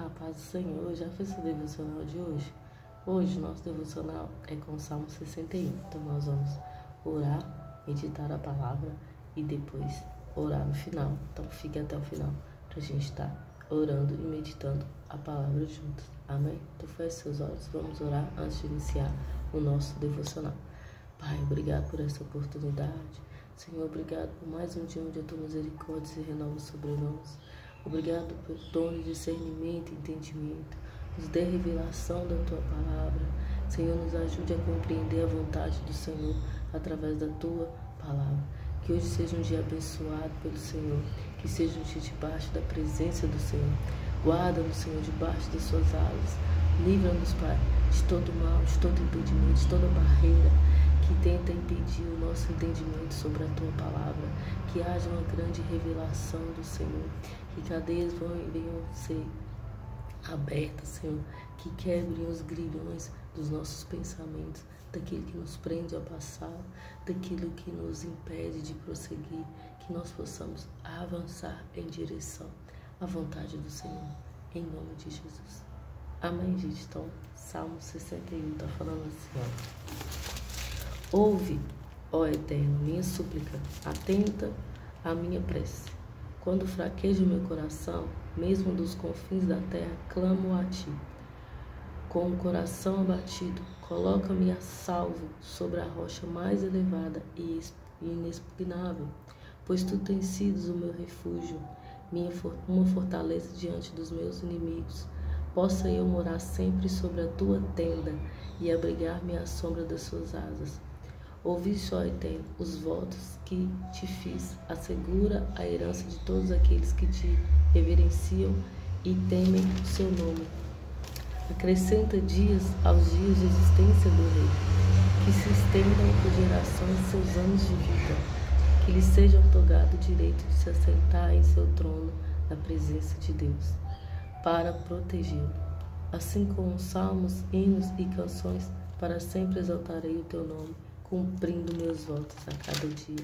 Olá, paz do Senhor. Já fez o devocional de hoje? Hoje, nosso devocional é com o Salmo 61. Então, nós vamos orar, meditar a palavra e depois orar no final. Então, fique até o final para a gente estar orando e meditando a palavra juntos. Amém? Então, feche seus olhos. Vamos orar antes de iniciar o nosso devocional. Pai, obrigado por essa oportunidade. Senhor, obrigado por mais um dia onde a tua misericórdia se renova sobre nós. Obrigado pelo dom de discernimento e entendimento. Nos dê revelação da tua palavra. Senhor, nos ajude a compreender a vontade do Senhor através da tua palavra. Que hoje seja um dia abençoado pelo Senhor. Que seja um dia debaixo da presença do Senhor. Guarda-nos, Senhor, debaixo das suas asas. Livra-nos, Pai, de todo mal, de todo impedimento, de toda barreira que tenta impedir o nosso entendimento sobre a tua palavra. Que haja uma grande revelação do Senhor. Que cadeias venham ser abertas, Senhor. Que quebrem os grilhões dos nossos pensamentos, daquilo que nos prende ao passado, daquilo que nos impede de prosseguir. Que nós possamos avançar em direção à vontade do Senhor. Em nome de Jesus. Amém, gente? Então, Salmo 61 está falando assim, ó. Ouve, ó Eterno, minha súplica, atenta à minha prece. Quando fraqueja o meu coração, mesmo dos confins da terra, clamo a ti. Com o coração abatido, coloca-me a salvo sobre a rocha mais elevada e inexpugnável, pois tu tens sido o meu refúgio, uma fortaleza diante dos meus inimigos. Possa eu morar sempre sobre a tua tenda e abrigar-me à sombra das suas asas. Ouvi só, Eterno, os votos que te fiz, assegura a herança de todos aqueles que te reverenciam e temem o seu nome. Acrescenta dias aos dias de existência do rei, que se estendam por gerações seus anos de vida, que lhe seja otorgado o direito de se assentar em seu trono na presença de Deus, para protegê-lo. Assim como salmos, hinos e canções, para sempre exaltarei o teu nome, cumprindo meus votos a cada dia.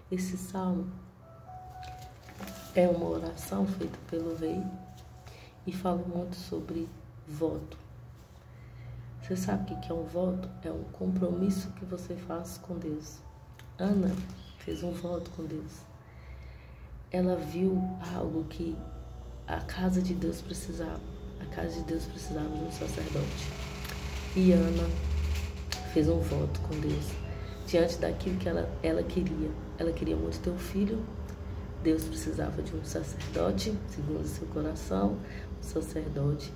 Esse salmo é uma oração feita pelo rei e fala muito sobre voto. Você sabe o que é um voto? É um compromisso que você faz com Deus. Ana fez um voto com Deus. Ela viu algo que a casa de Deus precisava. A casa de Deus precisava de um sacerdote. E Ana fez um voto com Deus, diante daquilo que ela queria. Ela queria muito ter um filho. Deus precisava de um sacerdote, segundo o seu coração, um sacerdote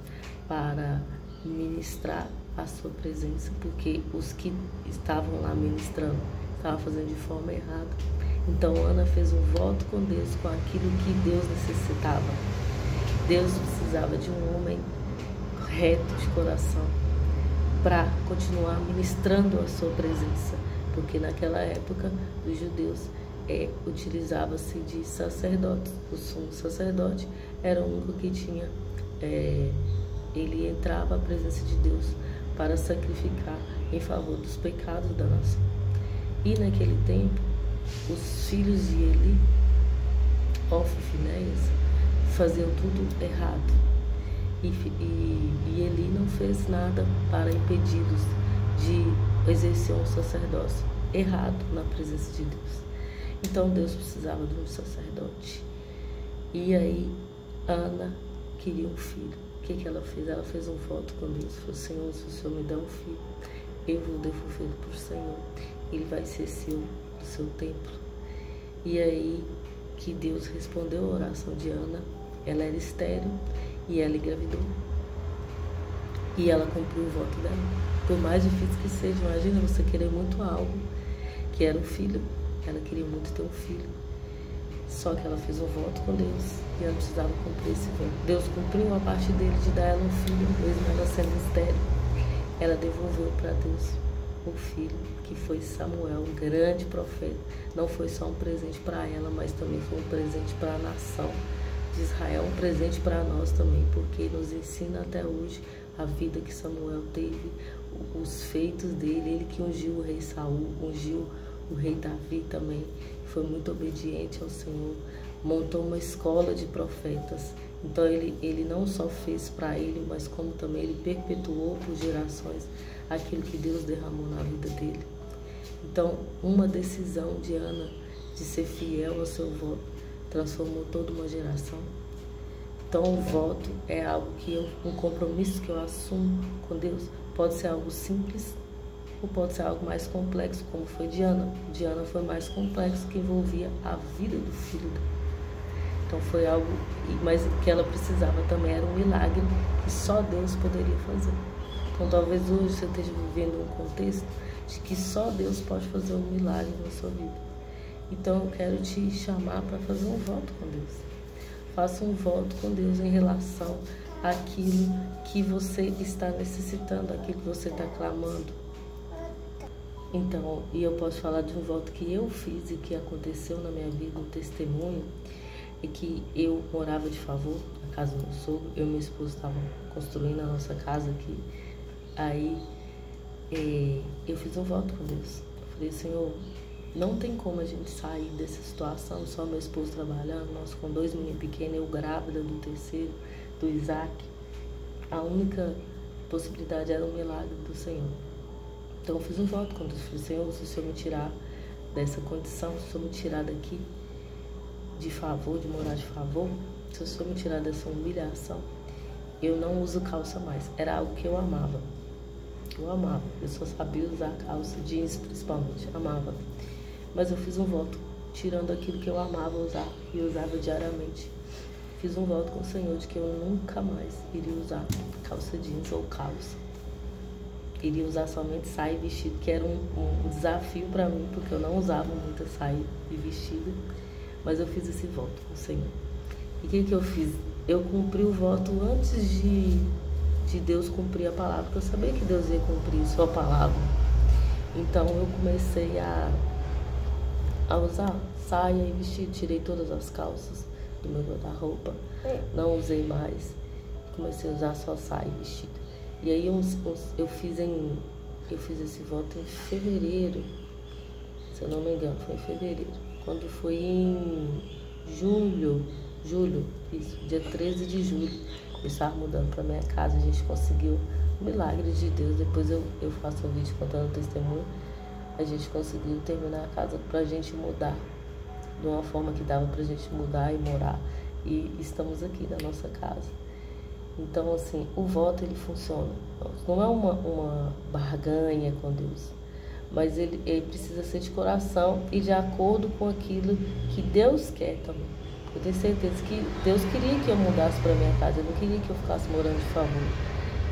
para ministrar a sua presença, porque os que estavam lá ministrando estavam fazendo de forma errada. Então Ana fez um voto com Deus, com aquilo que Deus necessitava. Deus precisava de um homem reto de coração, para continuar ministrando a sua presença, porque naquela época dos judeus utilizava-se de sacerdotes. O sumo sacerdote era o único que tinha, ele entrava à presença de Deus para sacrificar em favor dos pecados da nação. E naquele tempo, os filhos de Eli, Ofni e Finéias, faziam tudo errado. E Eli não fez nada para impedi-los de exercer um sacerdócio errado na presença de Deus. Então Deus precisava de um sacerdote. E aí Ana queria um filho. O que ela fez? Ela fez um voto com Deus. Falou: Senhor, se o Senhor me der um filho, eu vou devolvê-lo para o Senhor. Ele vai ser seu, do seu templo. E aí que Deus respondeu a oração de Ana. Ela era estéril e ela engravidou. E ela cumpriu o voto dela. Por mais difícil que seja, imagina você querer muito algo, que era um filho. Ela queria muito ter um filho. Só que ela fez um voto com Deus e ela precisava cumprir esse voto. Deus cumpriu a parte dele de dar ela um filho, mesmo ela sendo estéril. Ela devolveu para Deus o filho, que foi Samuel, um grande profeta. Não foi só um presente para ela, mas também foi um presente para a nação de Israel, um presente para nós também, porque nos ensina até hoje a vida que Samuel teve, os feitos dele, ele que ungiu o rei Saul, ungiu o rei Davi também, foi muito obediente ao Senhor, montou uma escola de profetas Então ele não só fez para ele, mas como também ele perpetuou por gerações aquilo que Deus derramou na vida dele. Então, uma decisão de Ana de ser fiel ao seu voto transformou toda uma geração. Então, o voto é algo um compromisso que eu assumo com Deus. Pode ser algo simples ou pode ser algo mais complexo, como foi de Ana. De Ana foi mais complexo, que envolvia a vida do filho dela. Então foi algo, mas o que ela precisava também era um milagre que só Deus poderia fazer. Então talvez hoje você esteja vivendo um contexto de que só Deus pode fazer um milagre na sua vida. Então eu quero te chamar para fazer um voto com Deus. Faça um voto com Deus em relação àquilo que você está necessitando, aquilo que você está clamando. Então, e eu posso falar de um voto que eu fiz e que aconteceu na minha vida, um testemunho, é que eu morava de favor na casa do meu sogro, eu e meu esposo estavam construindo a nossa casa aqui. Aí eu fiz um voto com Deus. Eu falei, Senhor, não tem como a gente sair dessa situação, só meu esposo trabalhando, nós com 2 meninos pequenos, eu grávida do terceiro, do Isaac. A única possibilidade era um milagre do Senhor. Então eu fiz um voto com Deus. Eu falei, Senhor, se o Senhor me tirar dessa condição, se o Senhor me tirar daqui de favor, de morar de favor, se o Senhor me tirar dessa humilhação, eu não uso calça mais. Era algo que eu amava. Eu amava. Eu só sabia usar calça, jeans principalmente. Amava. Mas eu fiz um voto, tirando aquilo que eu amava usar e usava diariamente. Fiz um voto com o Senhor de que eu nunca mais iria usar calça jeans ou calça. Iria usar somente saia e vestido, que era um desafio para mim, porque eu não usava muita saia e vestido. Mas eu fiz esse voto com o Senhor. E o que eu fiz? Eu cumpri o voto antes de Deus cumprir a palavra, porque eu sabia que Deus ia cumprir sua palavra. Então eu comecei a usar saia e vestido. Tirei todas as calças do meu guarda-roupa, não usei mais. Comecei a usar só saia e vestido. E aí eu fiz esse voto em fevereiro, se eu não me engano, foi em fevereiro. Quando foi em julho, isso, dia 13 de julho, eu estava mudando para minha casa, a gente conseguiu um milagre de Deus. Depois eu faço um vídeo contando o testemunho. A gente conseguiu terminar a casa para a gente mudar, de uma forma que dava para a gente mudar e morar. E estamos aqui na nossa casa. Então, assim, o voto, ele funciona. Não é uma barganha com Deus, mas ele precisa ser de coração e de acordo com aquilo que Deus quer também. Eu tenho certeza que Deus queria que eu mudasse para minha casa, Ele não queria que eu ficasse morando de favor.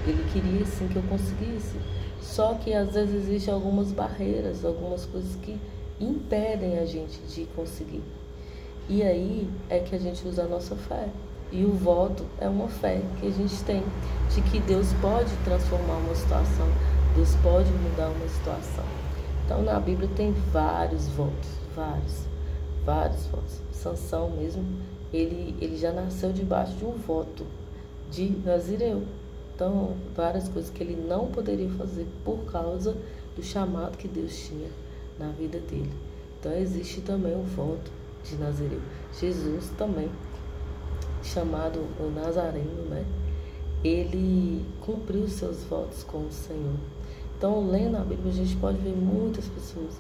Ele queria, sim, que eu conseguisse. Só que, às vezes, existem algumas barreiras, algumas coisas que impedem a gente de conseguir. E aí é que a gente usa a nossa fé. E o voto é uma fé que a gente tem de que Deus pode transformar uma situação, Deus pode mudar uma situação. Então, na Bíblia tem vários votos, vários votos. Sansão mesmo, ele já nasceu debaixo de um voto de Nazireu. Então, várias coisas que ele não poderia fazer por causa do chamado que Deus tinha na vida dele. Então, existe também o voto de Nazireu. Jesus também, chamado o Nazareno, né? Ele cumpriu os seus votos com o Senhor. Então, lendo a Bíblia, a gente pode ver muitas pessoas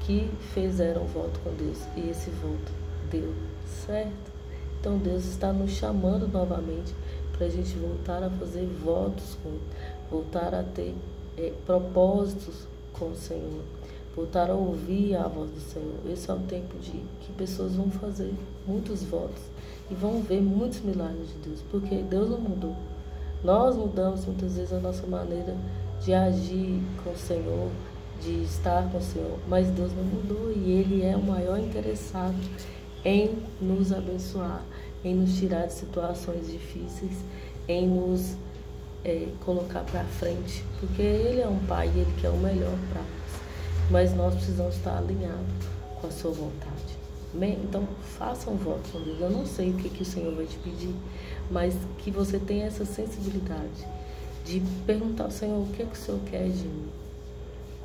que fizeram voto com Deus e esse voto deu certo. Então, Deus está nos chamando novamente para a gente voltar a fazer votos com Ele, voltar a ter propósitos com o Senhor, voltar a ouvir a voz do Senhor. Esse é o tempo de que pessoas vão fazer muitos votos e vão ver muitos milagres de Deus, porque Deus não mudou. Nós mudamos muitas vezes a nossa maneira de agir com o Senhor, de estar com o Senhor, mas Deus não mudou e Ele é o maior interessado em nos abençoar, em nos tirar de situações difíceis, em nos colocar para frente, porque Ele é um Pai e Ele quer o melhor para nós, mas nós precisamos estar alinhados com a sua vontade. Bem, então faça um voto com Deus. Eu não sei o que o Senhor vai te pedir, mas que você tenha essa sensibilidade de perguntar ao Senhor o que o Senhor quer de mim,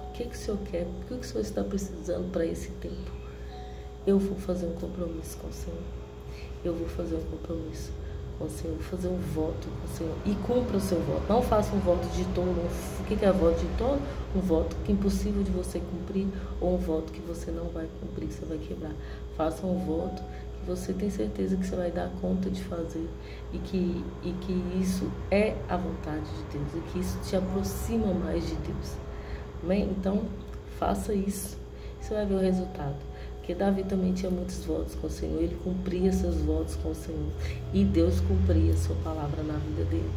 o que o Senhor quer, o que o Senhor está precisando para esse tempo. Eu vou fazer um compromisso com o Senhor. eu vou fazer um compromisso com o Senhor, vou fazer um voto com o Senhor. E cumpra o seu voto. Não faça um voto de tolo. O que é voto de tolo? Um voto que é impossível de você cumprir, ou um voto que você não vai cumprir, que você vai quebrar. Faça um voto que você tem certeza que você vai dar conta de fazer e que isso é a vontade de Deus e que isso te aproxima mais de Deus. Amém? Então, faça isso. Você vai ver o resultado. Porque Davi também tinha muitos votos com o Senhor. Ele cumpria seus votos com o Senhor. E Deus cumpria a sua palavra na vida dele.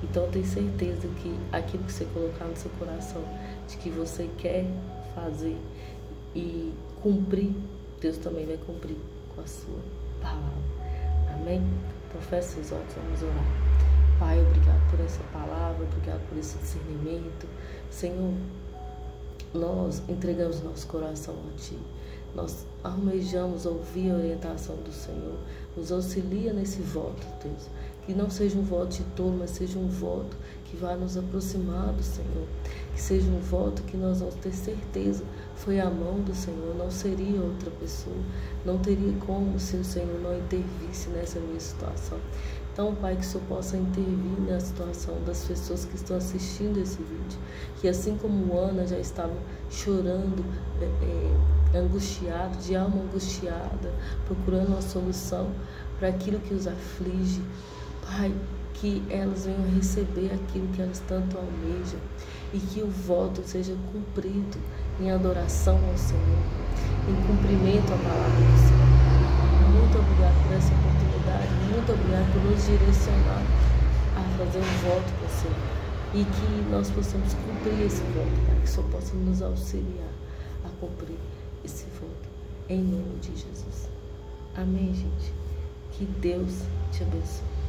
Então, eu tenho certeza que aquilo que você colocar no seu coração, de que você quer fazer e cumprir, Deus também vai cumprir com a sua palavra. Amém? Então, feche seus olhos, vamos orar. Pai, obrigado por essa palavra, obrigado por esse discernimento. Senhor, nós entregamos nosso coração a Ti. Nós almejamos ouvir a orientação do Senhor. Nos auxilia nesse voto, Deus. Que não seja um voto de tolo, mas seja um voto que vai nos aproximar do Senhor. Que seja um voto que nós vamos ter certeza foi a mão do Senhor, não seria outra pessoa. Não teria como se o Senhor não intervisse nessa minha situação. Então, Pai, que o Senhor possa intervir na situação das pessoas que estão assistindo esse vídeo. Que assim como Ana já estava chorando, angustiada, de alma angustiada, procurando uma solução para aquilo que os aflige. Pai, que elas venham receber aquilo que elas tanto almejam e que o voto seja cumprido em adoração ao Senhor, em cumprimento à palavra do Senhor. Muito obrigado por essa oportunidade, muito obrigado por nos direcionar a fazer um voto com o Senhor e que nós possamos cumprir esse voto, Pai, que o Senhor possa nos auxiliar a cumprir esse voto, em nome de Jesus. Amém, gente? Que Deus te abençoe.